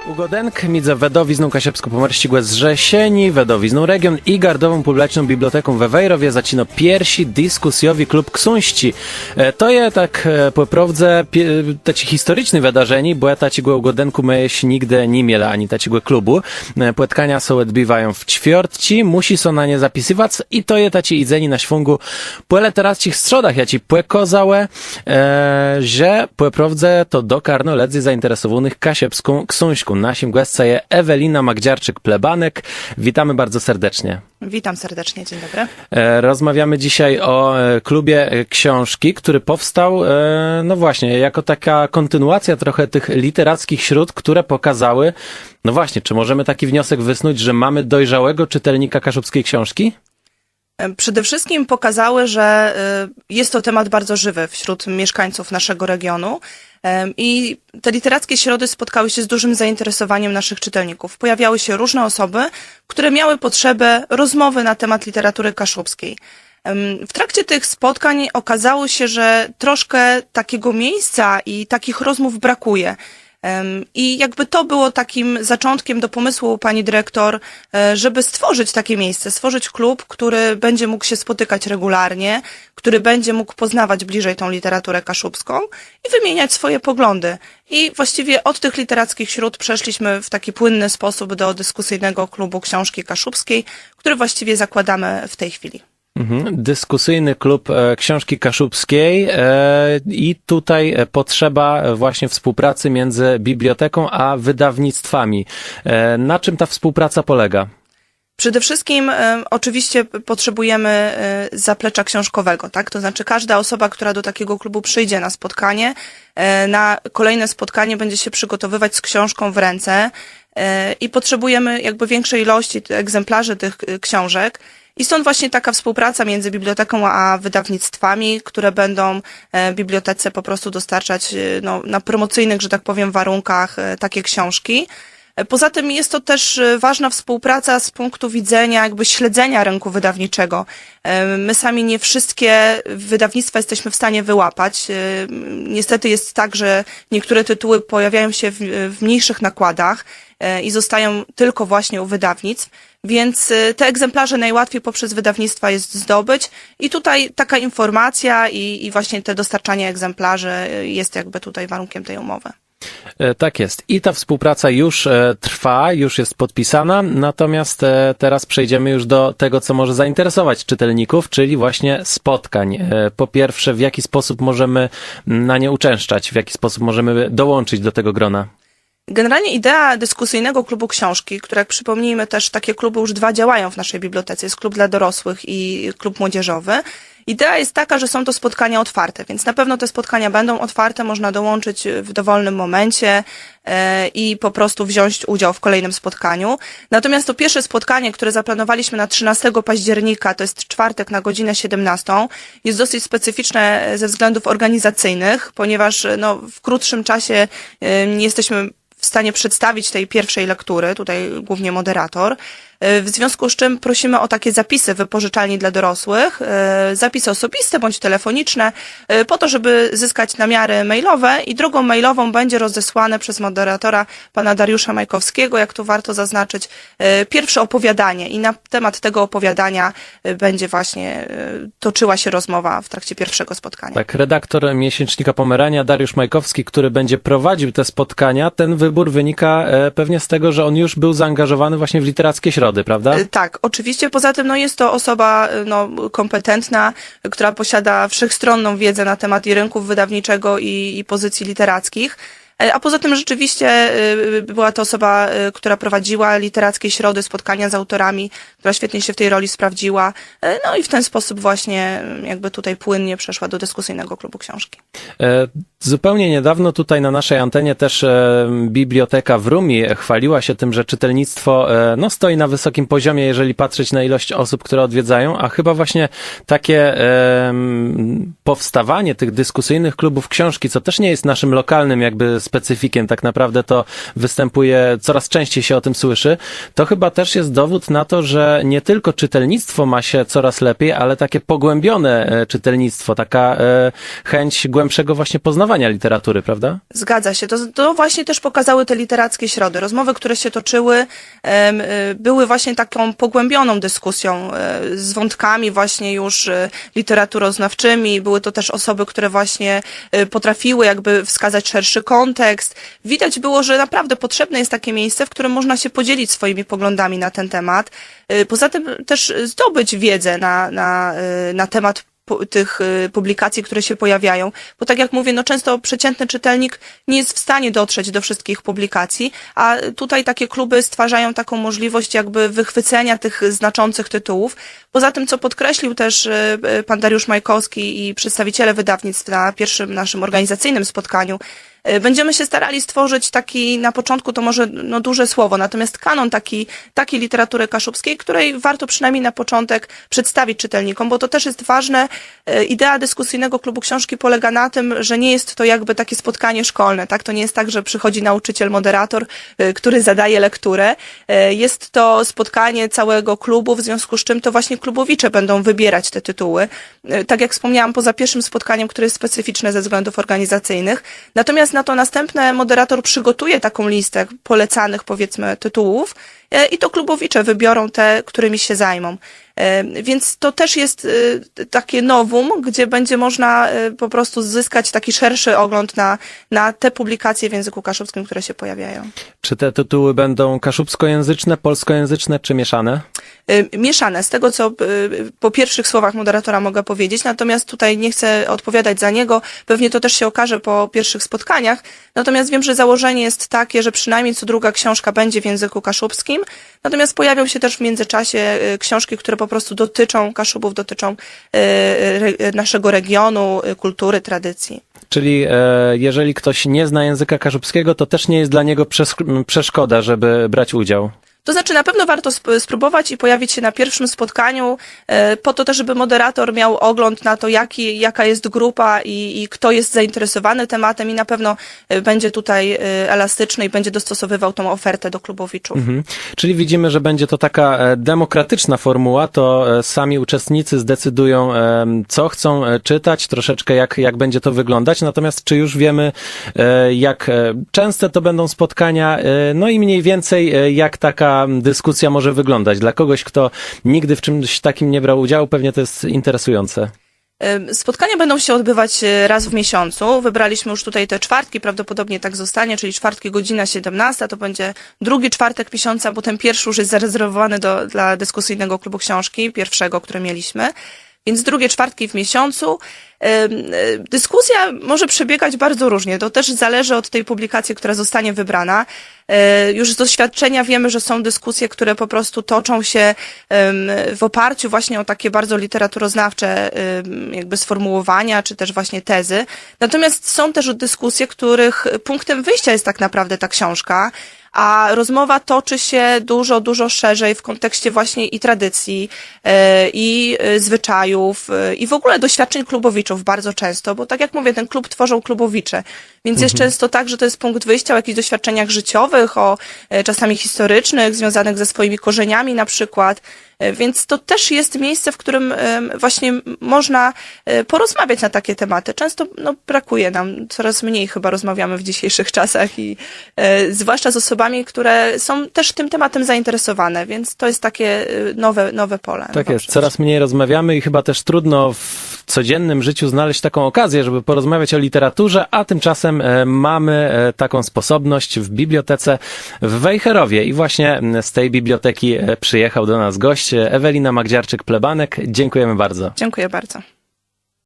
Ugodenk midze Wedowizną Kasiepsko-Pomorszczigłe Zrzesieni, Wedowizną Region i Gardową Publiczną Biblioteką we Wejrowie zacino pierwszy dyskusjowy klub Ksunści. To je tak poprawdze taci historyczne wydarzenie, bo takiego Ugodenku my się nigdy nie mieli, ani takiego klubu. Płytkania są odbywają w ćwiartci, musi są na nie zapisywać i to je taci idzeni na święgu. Płele teraz cich strzodach, ja ci płekozałe, że poprawdze to dokarno ledzy zainteresowanych Kasiepską Ksuńską. Naszym gościem jest Ewelina Magdziarczyk-Plebanek. Witamy bardzo serdecznie. Witam serdecznie, dzień dobry. Rozmawiamy dzisiaj o klubie książki, który powstał, no właśnie, jako taka kontynuacja trochę tych literackich śród, które pokazały, no właśnie, czy możemy taki wniosek wysnuć, że mamy dojrzałego czytelnika kaszubskiej książki? Przede wszystkim pokazały, że jest to temat bardzo żywy wśród mieszkańców naszego regionu i te literackie środy spotkały się z dużym zainteresowaniem naszych czytelników. Pojawiały się różne osoby, które miały potrzebę rozmowy na temat literatury kaszubskiej. W trakcie tych spotkań okazało się, że troszkę takiego miejsca i takich rozmów brakuje. I jakby to było takim zaczątkiem do pomysłu pani dyrektor, żeby stworzyć takie miejsce, stworzyć klub, który będzie mógł się spotykać regularnie, który będzie mógł poznawać bliżej tą literaturę kaszubską i wymieniać swoje poglądy. I właściwie od tych literackich śród przeszliśmy w taki płynny sposób do dyskusyjnego klubu książki kaszubskiej, który właściwie zakładamy w tej chwili. Dyskusyjny klub książki kaszubskiej i tutaj potrzeba właśnie współpracy między biblioteką a wydawnictwami. Na czym ta współpraca polega? Przede wszystkim oczywiście potrzebujemy zaplecza książkowego, tak? To znaczy każda osoba, która do takiego klubu przyjdzie na spotkanie, na kolejne spotkanie będzie się przygotowywać z książką w ręce i potrzebujemy jakby większej ilości egzemplarzy tych książek. I stąd właśnie taka współpraca między biblioteką a wydawnictwami, które będą bibliotece po prostu dostarczać no, na promocyjnych, że tak powiem, warunkach takie książki. Poza tym jest to też ważna współpraca z punktu widzenia jakby śledzenia rynku wydawniczego. My sami nie wszystkie wydawnictwa jesteśmy w stanie wyłapać. Niestety jest tak, że niektóre tytuły pojawiają się w mniejszych nakładach i zostają tylko właśnie u wydawnictw, więc te egzemplarze najłatwiej poprzez wydawnictwa jest zdobyć i tutaj taka informacja i właśnie te dostarczanie egzemplarzy jest jakby tutaj warunkiem tej umowy. Tak jest. I ta współpraca już trwa, już jest podpisana, natomiast teraz przejdziemy już do tego, co może zainteresować czytelników, czyli właśnie spotkań. Po pierwsze, w jaki sposób możemy na nie uczęszczać, w jaki sposób możemy dołączyć do tego grona? Generalnie idea dyskusyjnego klubu książki, które jak przypomnijmy też takie kluby już dwa działają w naszej bibliotece, jest klub dla dorosłych i klub młodzieżowy. Idea jest taka, że są to spotkania otwarte, więc na pewno te spotkania będą otwarte, można dołączyć w dowolnym momencie i po prostu wziąć udział w kolejnym spotkaniu. Natomiast to pierwsze spotkanie, które zaplanowaliśmy na 13 października, to jest czwartek na godzinę 17, jest dosyć specyficzne ze względów organizacyjnych, ponieważ no, w krótszym czasie nie jesteśmy w stanie przedstawić tej pierwszej lektury, tutaj głównie moderator. W związku z czym prosimy o takie zapisy wypożyczalni dla dorosłych, zapisy osobiste bądź telefoniczne, po to, żeby zyskać namiary mailowe i drogą mailową będzie rozesłane przez moderatora pana Dariusza Majkowskiego, jak tu warto zaznaczyć, pierwsze opowiadanie i na temat tego opowiadania będzie właśnie toczyła się rozmowa w trakcie pierwszego spotkania. Tak, redaktor miesięcznika Pomerania Dariusz Majkowski, który będzie prowadził te spotkania, ten wybór wynika pewnie z tego, że on już był zaangażowany właśnie w literackie środy. Prawda? Tak, oczywiście. Poza tym no, jest to osoba no, kompetentna, która posiada wszechstronną wiedzę na temat i rynku wydawniczego i pozycji literackich. A poza tym rzeczywiście była to osoba, która prowadziła literackie środy, spotkania z autorami, która świetnie się w tej roli sprawdziła. No i w ten sposób właśnie jakby tutaj płynnie przeszła do dyskusyjnego klubu książki. Zupełnie niedawno tutaj na naszej antenie też biblioteka w Rumi chwaliła się tym, że czytelnictwo no, stoi na wysokim poziomie, jeżeli patrzeć na ilość osób, które odwiedzają, a chyba właśnie takie powstawanie tych dyskusyjnych klubów książki, co też nie jest naszym lokalnym jakby specyfikiem, tak naprawdę to występuje, coraz częściej się o tym słyszy, to chyba też jest dowód na to, że nie tylko czytelnictwo ma się coraz lepiej, ale takie pogłębione czytelnictwo, taka chęć głębszego właśnie poznawania poznawania literatury, prawda? Zgadza się. To właśnie też pokazały te literackie środy. Rozmowy, które się toczyły, były właśnie taką pogłębioną dyskusją z wątkami właśnie już literaturoznawczymi. Były to też osoby, które właśnie potrafiły jakby wskazać szerszy kontekst. Widać było, że naprawdę potrzebne jest takie miejsce, w którym można się podzielić swoimi poglądami na ten temat. Poza tym też zdobyć wiedzę na temat tych publikacji, które się pojawiają, bo tak jak mówię, no często przeciętny czytelnik nie jest w stanie dotrzeć do wszystkich publikacji, a tutaj takie kluby stwarzają taką możliwość jakby wychwycenia tych znaczących tytułów. Poza tym, co podkreślił też pan Dariusz Majkowski i przedstawiciele wydawnictw na pierwszym naszym organizacyjnym spotkaniu, będziemy się starali stworzyć taki, na początku to może duże słowo, natomiast kanon takiej literatury kaszubskiej, której warto przynajmniej na początek przedstawić czytelnikom, bo to też jest ważne. Idea dyskusyjnego klubu książki polega na tym, że nie jest to jakby takie spotkanie szkolne, tak? To nie jest tak, że przychodzi nauczyciel, moderator, który zadaje lekturę. Jest to spotkanie całego klubu, w związku z czym to właśnie klubowicze będą wybierać te tytuły. Tak jak wspomniałam, poza pierwszym spotkaniem, które jest specyficzne ze względów organizacyjnych. Natomiast na to następne moderator przygotuje taką listę polecanych, powiedzmy, tytułów i to klubowicze wybiorą te, którymi się zajmą. Więc to też jest takie nowum, gdzie będzie można po prostu zyskać taki szerszy ogląd na te publikacje w języku kaszubskim, które się pojawiają. Czy te tytuły będą kaszubskojęzyczne, polskojęzyczne, czy mieszane? Mieszane, z tego co po pierwszych słowach moderatora mogę powiedzieć, natomiast tutaj nie chcę odpowiadać za niego, pewnie to też się okaże po pierwszych spotkaniach, natomiast wiem, że założenie jest takie, że przynajmniej co druga książka będzie w języku kaszubskim, natomiast pojawią się też w międzyczasie książki, które po prostu dotyczą Kaszubów, dotyczą naszego regionu, kultury, tradycji. Czyli jeżeli ktoś nie zna języka kaszubskiego, to też nie jest dla niego przeszkoda, żeby brać udział. To znaczy na pewno warto spróbować i pojawić się na pierwszym spotkaniu, po to też, żeby moderator miał ogląd na to, jaka jest grupa i kto jest zainteresowany tematem i na pewno będzie tutaj elastyczny i będzie dostosowywał tą ofertę do klubowiczów. Czyli widzimy, że będzie to taka demokratyczna formuła, to sami uczestnicy zdecydują, co chcą czytać, troszeczkę jak będzie to wyglądać, natomiast czy już wiemy, jak częste to będą spotkania, no i mniej więcej jak taka dyskusja może wyglądać. Dla kogoś, kto nigdy w czymś takim nie brał udziału, pewnie to jest interesujące. Spotkania będą się odbywać raz w miesiącu. Wybraliśmy już tutaj te czwartki, prawdopodobnie tak zostanie, czyli czwartki godzina 17, to będzie drugi czwartek miesiąca, bo ten pierwszy już jest zarezerwowany dla dyskusyjnego klubu książki, pierwszego, które mieliśmy. Więc drugie czwartki w miesiącu. Dyskusja może przebiegać bardzo różnie. To też zależy od tej publikacji, która zostanie wybrana. Już z doświadczenia wiemy, że są dyskusje, które po prostu toczą się w oparciu właśnie o takie bardzo literaturoznawcze jakby sformułowania, czy też właśnie tezy. Natomiast są też dyskusje, których punktem wyjścia jest tak naprawdę ta książka, a rozmowa toczy się dużo szerzej w kontekście właśnie i tradycji, i zwyczajów, i w ogóle doświadczeń klubowiczów bardzo często, bo tak jak mówię, ten klub tworzą klubowicze, więc jest często tak, że to jest punkt wyjścia o jakichś doświadczeniach życiowych, o czasami historycznych, związanych ze swoimi korzeniami na przykład. Więc to też jest miejsce, w którym właśnie można porozmawiać na takie tematy. Często brakuje nam, coraz mniej chyba rozmawiamy w dzisiejszych czasach i zwłaszcza z osobami, które są też tym tematem zainteresowane, więc to jest takie nowe pole. Tak jest, coraz mniej rozmawiamy i chyba też trudno w codziennym życiu znaleźć taką okazję, żeby porozmawiać o literaturze, a tymczasem mamy taką sposobność w bibliotece w Wejherowie i właśnie z tej biblioteki przyjechał do nas gość Ewelina Magdziarczyk-Plebanek. Dziękujemy bardzo. Dziękuję bardzo.